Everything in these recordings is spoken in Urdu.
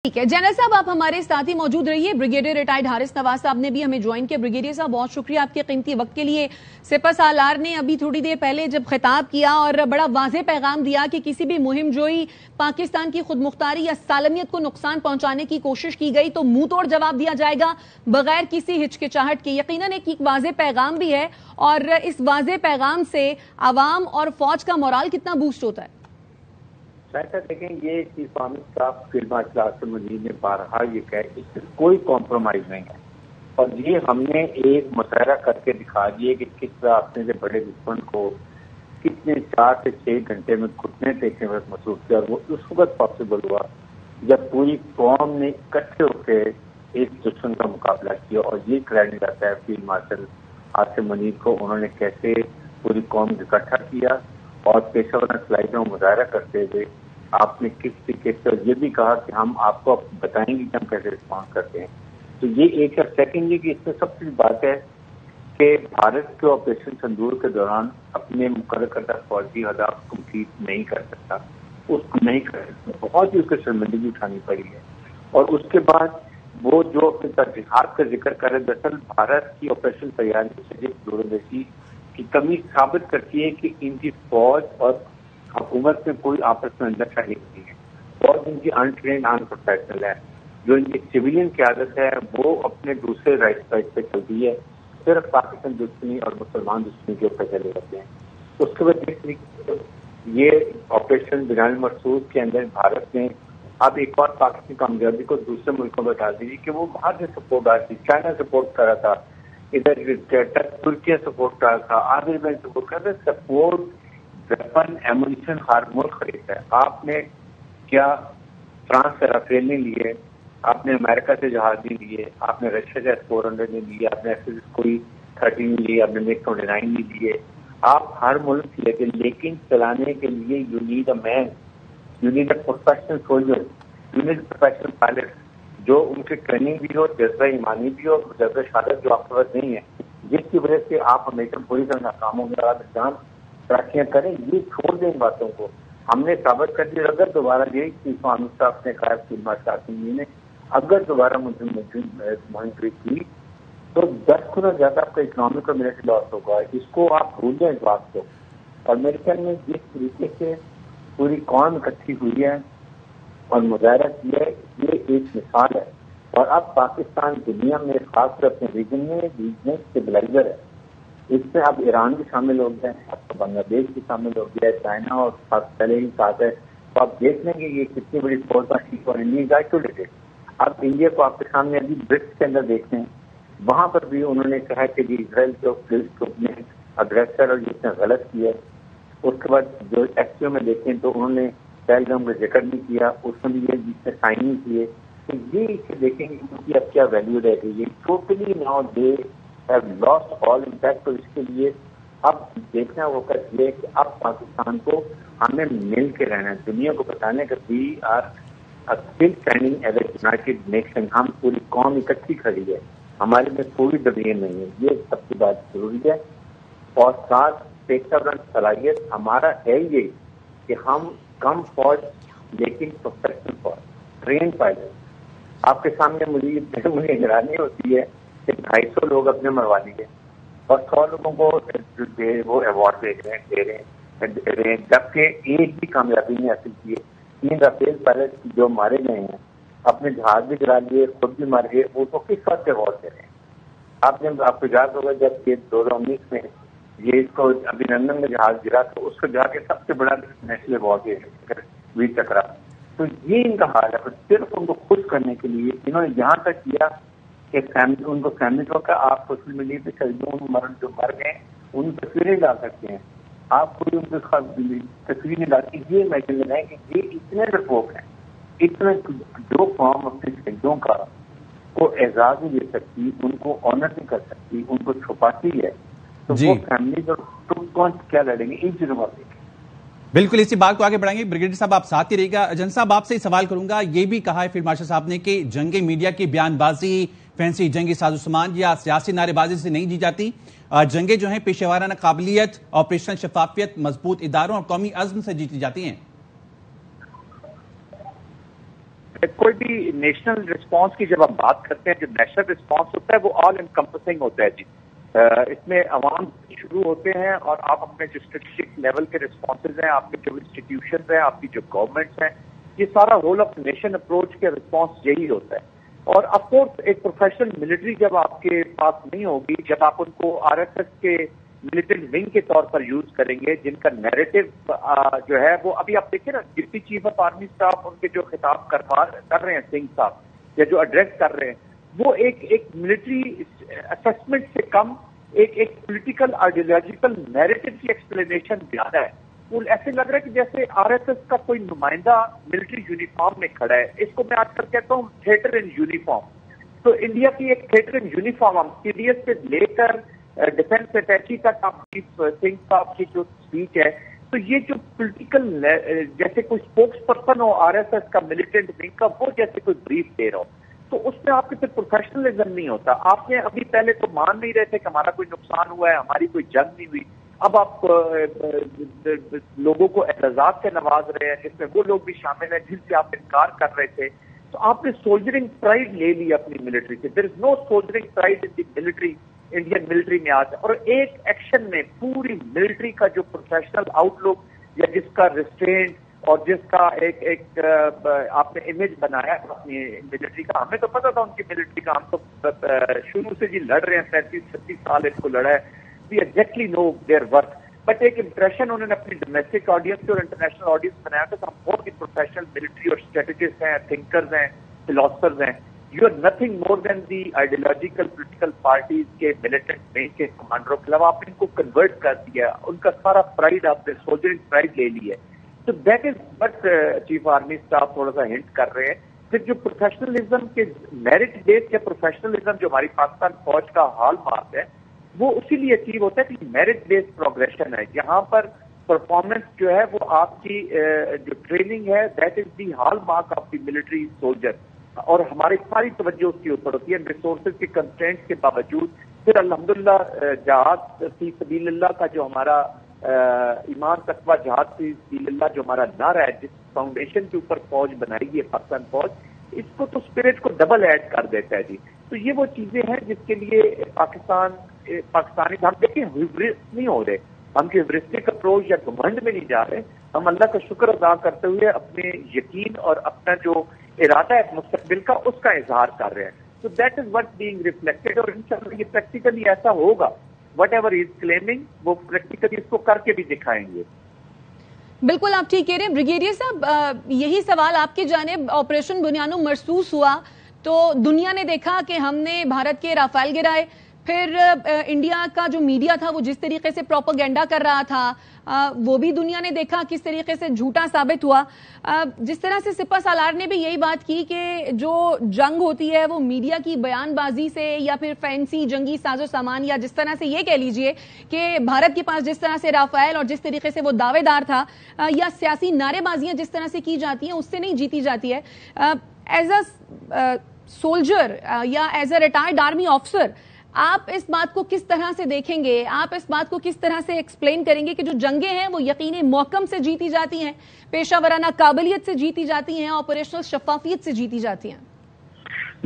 ٹھیک ہے جنرل صاحب، آپ ہمارے ساتھ ہی موجود رہیے۔ بریگیڈیئر ریٹائرڈ حارث نواز صاحب نے بھی ہمیں جوائن کیا۔ بریگیڈیئر صاحب بہت شکریہ آپ کے قیمتی وقت کے لیے۔ سپہ سالار نے ابھی تھوڑی دیر پہلے جب خطاب کیا اور بڑا واضح پیغام دیا کہ کسی بھی مہم جوئی، پاکستان کی خود مختاری یا سالمیت کو نقصان پہنچانے کی کوشش کی گئی تو منہ توڑ جواب دیا جائے گا بغیر کسی ہچکچاہٹ کے۔ یقیناً ایک واضح پیغام بھی ہے، اور اس واضح پیغام سے عوام اور فوج کا مورال کتنا بوسٹ ہوتا ہے؟ دیکھیں، یہ چیف عامر صاحب فیلڈ مارشل عاصم منیر نے بارہا یہ کہا کہ اس سے کوئی کمپرومائز نہیں ہے، اور یہ ہم نے ایک مظاہرہ کر کے دکھا دیے کہ کس طرح اپنے سے بڑے دشمن کو کتنے 4 سے 6 گھنٹے میں گھٹنے ٹیکنے میں مصروف کیا، اور وہ اس وقت پاسبل ہوا جب پوری قوم نے اکٹھے ہو کے ایک دشمن کا مقابلہ کیا۔ اور یہ کریڈٹ جاتا ہے فیلڈ مارشل عاصم منیر کو، انہوں نے کیسے پوری قوم کو اکٹھا کیا اور پیشہ ورانہ صلاحیتوں کا مظاہرہ کرتے ہوئے آپ نے کس طریقے سے یہ بھی کہا کہ ہم آپ کو بتائیں گے کہ ہم کیسے رسپانس کرتے ہیں۔ تو یہ ایک ہے۔ سیکنڈلی کہ اس میں سب سے بات ہے کہ بھارت کے آپریشن سندور کے دوران اپنے مقرر کردہ فوجی اہداف کمپلیٹ نہیں کر سکتا، اس کو نہیں کر سکتا، بہت ہی اس کو شرمندگی اٹھانی پڑی ہے۔ اور اس کے بعد وہ جو اپنے ترجیحات کا ذکر کر رہے، دراصل بھارت کی آپریشن تیاری سے دوردرشی کی کمی ثابت کرتی ہے کہ ان کی فوج اور حکومت میں کوئی آپس میں اندر شاہی نہیں ہے۔ فوج ان کی انٹرینڈ ان پروفیشنل ہے، جو ان کی سویلین قیادت ہے وہ اپنے دوسرے رائٹ سائڈ پہ چلتی ہے، صرف پاکستان دشمنی اور مسلمان دشمنی کے اوپر چلے جاتے ہیں۔ اس کے بعد جس طریقے سے یہ آپریشن بنیاد مرسوس کے اندر بھارت نے اب ایک اور پاکستانی کامیابی کو دوسرے ملکوں میں بتا دی کہ وہ باہر سے سپورٹ آ رہی تھی، چائنا سپورٹ کر رہا تھا، ادھر ترکیہ سپورٹ کر رہا تھا، آذربائجان سپورٹ کر رہا تھا۔ سپورٹ ویپن ایمونیشن ہر ملک خریدتا ہے۔ آپ نے کیا فرانس سے رافیل نہیں لیے، آپ نے امریکہ سے جہاز نہیں لیے، آپ نے رشیا سے S-400 نہیں لیے، آپ نے کوئی 13 نہیں لیے، آپ نے MiG-29 نہیں لیے۔ آپ ہر ملک لیتے، لیکن چلانے کے لیے you need a man, you need a professional soldier, you need professional pilot, جو ان کی ٹریننگ بھی ہو، جذبہ ایمانی بھی ہو، جذبہ شہادت جو آپ کے پاس نہیں ہے، جس کی وجہ سے آپ ہمیشہ پوری طرح ناکام ہوں گے۔ آپ جان ترقیاں کریں، یہ چھوڑ دیں ان باتوں کو۔ ہم نے ثابت کر دیا اگر دوبارہ یہی چیف عامر صاحب نے کہا فیلڈ مارشل عاصم منیر نے اگر دوبارہ مہم کی تو 10 گنا زیادہ آپ کا اکنامک اور ملٹری لاس ہوگا۔ اس کو آپ بھول جائیں اس بات کو۔ اور میرے خیال میں جس طریقے سے پوری قوم اکٹھی ہوئی ہے اور مظاہرہ کیا ہے، یہ ایک مثال ہے۔ اور اب پاکستان دنیا میں خاص کر اپنے ریجن میں ریجنل اسٹیبلائزر ہے۔ اس میں اب ایران بھی شامل ہو گیا ہے، اب بنگلہ دیش بھی شامل ہو گیا ہے، چائنا اور پہلے ہی ساتھ ہے۔ تو آپ دیکھ لیں گے یہ کتنی بڑی فورس بنی اور انڈیا آئسولیٹڈ۔ اب انڈیا کو آپ کے سامنے ابھی برکس کے اندر دیکھتے ہیں، وہاں پر بھی انہوں نے کہا کہ اسرائیل جو نے اگریسر اور جس نے غلط کیا۔ اس کے بعد جو ایکسیو میں دیکھیں تو انہوں نے ٹیلیگرام کا ذکر نہیں کیا، اس میں بھی یہ جس نے سائن نہیں کیے۔ تو یہ اسے دیکھیں گے ان کی اب کیا ویلیو رہ گئی ہے۔ Totally now they have lost all impact۔ تو اس کے لیے اب دیکھنا ہوگا یہ کہ اب پاکستان کو ہمیں مل کے رہنا ہے، دنیا کو بتانے کہ we are still standing as a united nation۔ ہم پوری قوم اکٹھی کھڑی ہے، ہمارے میں کوئی دبیر نہیں ہے، یہ سب کی بات ضروری ہے۔ اور ساتھ پیشہ ورانہ صلاحیت ہمارا ہے یہ کہ ہم کم فوج لیکن پروفیشنل فوج، ٹرین پائلٹ۔ آپ کے سامنے مجھے حیرانی ہوتی ہے کہ 250 لوگ اپنے مروا لیے اور 100 لوگوں کو وہ ایوارڈ دے رہے ہیں، جبکہ ایک بھی کامیابی نہیں حاصل کی ہے۔ 3 رافیل پائلٹ جو مارے گئے ہیں، اپنے جہاز بھی گرا لیے، خود بھی مار گئے، وہ تو کس وقت ایوارڈ دے رہے ہیں؟ آپ کو یاد ہوگا جب کہ 2019 میں یہ اس کو ابھینندن میں جہاز گرا تو اس کو جا کے سب سے بڑا نیشنل ایوارڈ دے ویر چکرا۔ تو یہ ان کا حال ہے۔ صرف ان کو خوش کرنے کے لیے انہوں نے یہاں تک کیا کہ ان کو فیملی کو کہ آپ سوشل میڈیا پہ شہیدوں جو مر گئے ان تصویریں ڈال سکتے ہیں، آپ کوئی ان کی تصویریں ڈالتی۔ یہ امیجن لگائیں کہ یہ اتنے رپورٹ ہیں، اتنے جو قوم اپنے شہیدوں کا کو اعزاز نہیں دے سکتی، ان کو آنر نہیں کر سکتی، ان کو چھپاتی ہے، تو وہ فیملی کون کیا لڑیں گے ان چیزوں پر۔ بالکل اسی بات کو آگے بڑھائیں گے۔ بریگیڈیئر صاحب آپ ساتھ ہی رہے گا۔ جن صاحب آپ سے سوال کروں گا، یہ بھی کہا ہے فیلڈ مارشل صاحب نے کہ جنگ میڈیا کی بیان بازی، فینسی جنگی سازوسامان یا سیاسی نعرے بازی سے نہیں جی جاتی، جنگیں جو ہیں پیشہ ورانہ قابلیت، آپریشنل شفافیت، مضبوط اداروں اور قومی عزم سے جیتی جاتی ہیں۔ کوئی بھی نیشنل رسپانس کی جب ہم بات کرتے ہیں، جو نیشنل رسپانس ہوتا ہے وہ آل انکمپسنگ ہوتا ہے جی. اس میں عوام شروع ہوتے ہیں اور آپ اپنے جو اسٹریٹجک لیول کے رسپانسز ہیں، آپ کے جو انسٹیٹیوشنز ہیں، آپ کی جو گورنمنٹس ہیں، یہ سارا رول آف نیشن اپروچ کے رسپانس یہی ہوتا ہے. اور آف کورس ایک پروفیشنل ملٹری جب آپ کے پاس نہیں ہوگی، جب آپ ان کو آر ایس ایس کے ملٹنٹ ونگ کے طور پر یوز کریں گے، جن کا نیریٹو جو ہے وہ ابھی آپ دیکھیں نا، deputy chief of army staff ان کے جو خطاب کر رہے ہیں سنگھ صاحب، یا جو ایڈریس کر رہے ہیں، وہ ایک ملٹری اسسمنٹ سے کم ایک پولیٹیکل آئیڈیالوجیکل نیریٹو کی ایکسپلینیشن زیادہ ہے. وہ ایسے لگ رہا ہے کہ جیسے آر ایس ایس کا کوئی نمائندہ ملٹری یونیفارم میں کھڑا ہے. اس کو میں آج کل کہتا ہوں تھیٹر ان یونیفارم. تو انڈیا کی ایک تھیٹر ان یونیفارم، ہم سیریس سے لے کر ڈیفینس اٹیچی تک آپ سنگھ صاحب کی جو اسپیچ ہے، تو یہ جو پولیٹیکل جیسے کوئی spokes person who are S S کا ملیٹنٹ ونگ کا، وہ جیسے کوئی بریف دے رہا ہو، تو اس میں آپ کے پھر پروفیشنلزم نہیں ہوتا. آپ نے ابھی پہلے تو مان نہیں رہے تھے کہ ہمارا کوئی نقصان ہوا ہے، ہماری کوئی جنگ نہیں ہوئی. اب آپ لوگوں کو اعزازات سے نواز رہے ہیں، جس میں وہ لوگ بھی شامل ہیں جن سے آپ انکار کر رہے تھے. تو آپ نے سولجرنگ پرائڈ لے لی اپنی ملٹری سے. There is no soldiering pride in the military, Indian military میں آج. اور ایک ایکشن میں پوری ملٹری کا جو پروفیشنل آؤٹ لک یا جس کا ریسٹرینٹ اور جس کا ایک آپ نے امیج بنایا اپنی ملٹری کا، ہمیں تو پتا تھا ان کی ملٹری کا، ہم تو شروع سے جی لڑ رہے ہیں، 35-36 سال اس کو لڑا ہے. We exactly know their worth. But ایک امپریشن انہوں نے اپنی ڈومیسٹک آڈینس سے اور انٹرنیشنل آڈینس بنایا تھا کہ ہم بہت ہی پروفیشنل ملٹری اور اسٹریٹجسٹ ہیں، تھنکرز ہیں، فلاسفرز ہیں. You are nothing more than the ideological political parties کے ملیٹنٹ ونگ کے کمانڈروں کے علاوہ آپ نے ان کو کنورٹ کر دیا. ان کا سارا پرائڈ آپ نے سولجرنگ پرائڈ لے لی ہے. تو that is but chief army staff تھوڑا سا ہنٹ کر رہے ہیں. پھر جو پروفیشنلزم کے میرٹ بیس یا پروفیشنلزم جو ہماری پاکستان فوج کا ہال مارک ہے، وہ اسی لیے اچیو ہوتا ہے کہ میرٹ بیس پروگریشن ہے. یہاں پر پرفارمنس جو ہے وہ آپ کی جو ٹریننگ ہے، that is the hall mark of the military soldier. اور ہماری ساری توجہ اس کے اوپر ہوتی ہے ریسورسز کی کنسٹرینٹس کے باوجود. پھر الحمدللہ جہاد فی سبیل اللہ کا جو ہمارا ایمان تقویٰ جہاد فی سبیل اللہ جو ہمارا نعرہ ہے، جس فاؤنڈیشن کے اوپر فوج بنائی ہے پاکستان فوج، اس کو تو اسپرٹ کو ڈبل ایڈ کر دیتا ہے جی. تو یہ وہ چیزیں ہیں جس کے لیے پاکستانی ہم دیکھیں ہیوبرسٹ نہیں ہو رہے، ہم کی ہیوبرسٹک اپروچ یا گھمنڈ میں نہیں جا رہے. ہم اللہ کا شکر ادا کرتے ہوئے اپنے یقین اور اپنا جو ارادہ ہے مستقبل کا، اس کا اظہار کر رہے ہیں. تو that is what being reflected. اور انشاءاللہ یہ پریکٹیکلی ایسا ہوگا. وٹ ایور از کلیمنگ وہ پریکٹیکلی اس کو کر کے بھی دکھائیں گے. بالکل آپ ٹھیک کہہ رہے ہیں بریگیڈیئر صاحب. یہی سوال آپ کی جانب آپریشن بنیانو مرصوص ہوا تو دنیا نے دیکھا کہ ہم نے بھارت کے رافیل گرائے. پھر انڈیا کا جو میڈیا تھا وہ جس طریقے سے پروپیگنڈا کر رہا تھا وہ بھی دنیا نے دیکھا کس طریقے سے جھوٹا ثابت ہوا. جس طرح سے سپہ سالار نے بھی یہی بات کی کہ جو جنگ ہوتی ہے وہ میڈیا کی بیان بازی سے یا پھر فینسی جنگی ساز و سامان یا جس طرح سے یہ کہہ لیجئے کہ بھارت کے پاس جس طرح سے رافیل اور جس طریقے سے وہ دعوے دار تھا یا سیاسی نعرے بازیاں جس طرح سے کی جاتی ہیں اس سے نہیں جیتی جاتی ہے. ایز اے سولجر یا as a retired army officer آپ اس بات کو کس طرح سے دیکھیں گے؟ آپ اس بات کو کس طرح سے ایکسپلین کریں گے کہ جو جنگیں ہیں وہ یقینی محکم سے جیتی جاتی ہیں، پیشہ ورانہ قابلیت سے جیتی جاتی ہیں، آپریشنل شفافیت سے جیتی جاتی ہیں؟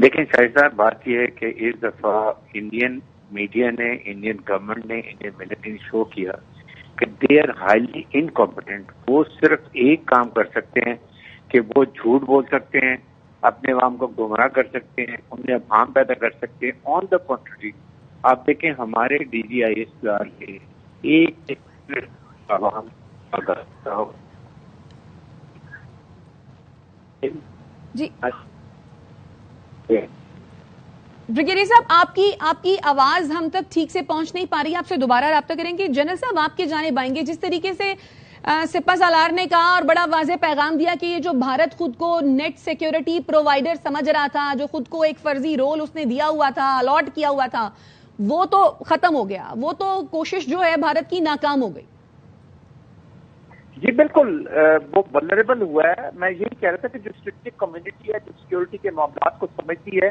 دیکھیں شاہد صاحب، بات یہ ہے کہ اس دفعہ انڈین میڈیا نے، انڈین گورنمنٹ نے، انڈین ملٹری نے شو کیا کہ دے آر ہائیلی انکمپیٹنٹ. وہ صرف ایک کام کر سکتے ہیں کہ وہ جھوٹ بول سکتے ہیں، اپنے عوام کو گمراہ کر سکتے ہیں، ان میں ابہام پیدا کر سکتے ہیں. آن دا کنٹری آپ دیکھیں ہمارے D G I S P R کے ایک عوام جی بریگیڈیئر صاحب آپ کی آواز ہم تک ٹھیک سے پہنچ نہیں پا رہی، آپ سے دوبارہ رابطہ کریں گے. جنرل صاحب آپ کی جانب آئیں گے. جس طریقے سے سپہ سالار نے کہا اور بڑا واضح پیغام دیا کہ یہ جو بھارت خود کو نیٹ سیکیورٹی پرووائیڈر سمجھ رہا تھا، جو خود کو ایک فرضی رول اس نے دیا ہوا تھا، الاٹ کیا ہوا تھا، وہ تو ختم ہو گیا، وہ تو کوشش جو ہے بھارت کی ناکام ہو گئی. جی بالکل، وہ ولنریبل ہوا ہے. میں یہی کہہ رہا تھا کہ جو اسٹریٹجک کمیونٹی ہے، جو سیکورٹی کے معاملات کو سمجھتی ہے،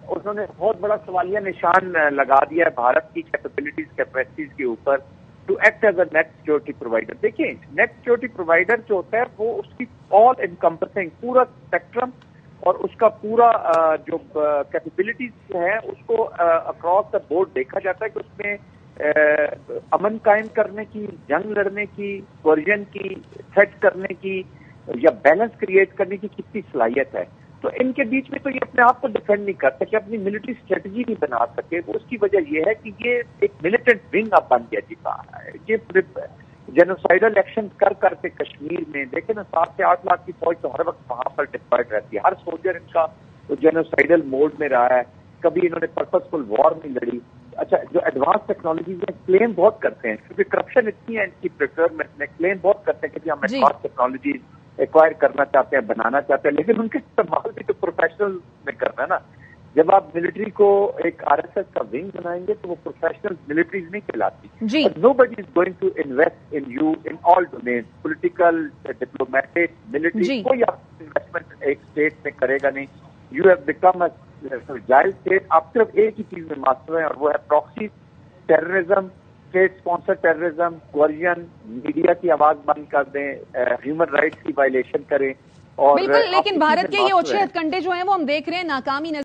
انہوں نے بہت بڑا سوالیہ نشان لگا دیا ہے بھارت کی کیپیبلٹیز کیپیسٹیز کے اوپر to act as a net security provider. دیکھیں نیٹ سیکورٹی پرووائڈر جو ہوتا ہے وہ اس کی آل انکمپسنگ پورا اسپیکٹرم اور اس کا پورا جو کیپیبلٹیز ہیں اس کو اکراس دا بورڈ دیکھا جاتا ہے کہ اس میں امن قائم کرنے کی، جنگ لڑنے کی، ورژن کی، تھریٹ کرنے کی یا بیلنس کریٹ کرنے کی کتنی صلاحیت ہے. تو ان کے بیچ میں تو یہ اپنے آپ کو ڈیفینڈ نہیں کر سکے، اپنی ملٹری اسٹریٹجی نہیں بنا سکے. اس کی وجہ یہ ہے کہ یہ ایک ملیٹنٹ ونگ اب بن گیا. یہ جینوسائڈل ایکشن کر کے کشمیر میں دیکھیں نا 7 سے 8 لاکھ کی فوج تو ہر وقت وہاں پر ڈپلائڈ رہتی ہے. ہر سولجر ان کا جینوسائڈل موڈ میں رہا ہے. کبھی انہوں نے پرپسفل وار نہیں لڑی. اچھا، جو ایڈوانس ٹیکنالوجیز ہیں کلیم بہت کرتے ہیں کیونکہ کرپشن اتنی ہے ان کی پروکیورمنٹ میں، کلیم بہت کرتے ہیں کہ ہم ایڈوانس ٹیکنالوجیز ایکوائر کرنا چاہتے ہیں، بنانا چاہتے ہیں، لیکن ان کے استعمال بھی تو پروفیشنل میں کرنا ہے نا. جب آپ ملٹری کو ایک آر ایس ایس کا ونگ بنائیں گے تو وہ پروفیشنل ملٹریز نہیں کہلاتی. Nobody is going to invest in you in all domains, political, diplomatic, military. کوئی آپ انویسٹمنٹ ایک اسٹیٹ میں کرے گا نہیں. You have become a jail state. آپ صرف ایک ہی چیز میں ماسٹر ہیں اور وہ ہے proxy terrorism, state sponsor terrorism, coercion, media کی آواز بند کر دیں، ہیومن رائٹس کی وائلیشن کریں. اور بالکل، لیکن بھارت کے یہ اوچھے ہتھ کنڈے جو ہیں وہ ہم دیکھ رہے ہیں ناکامی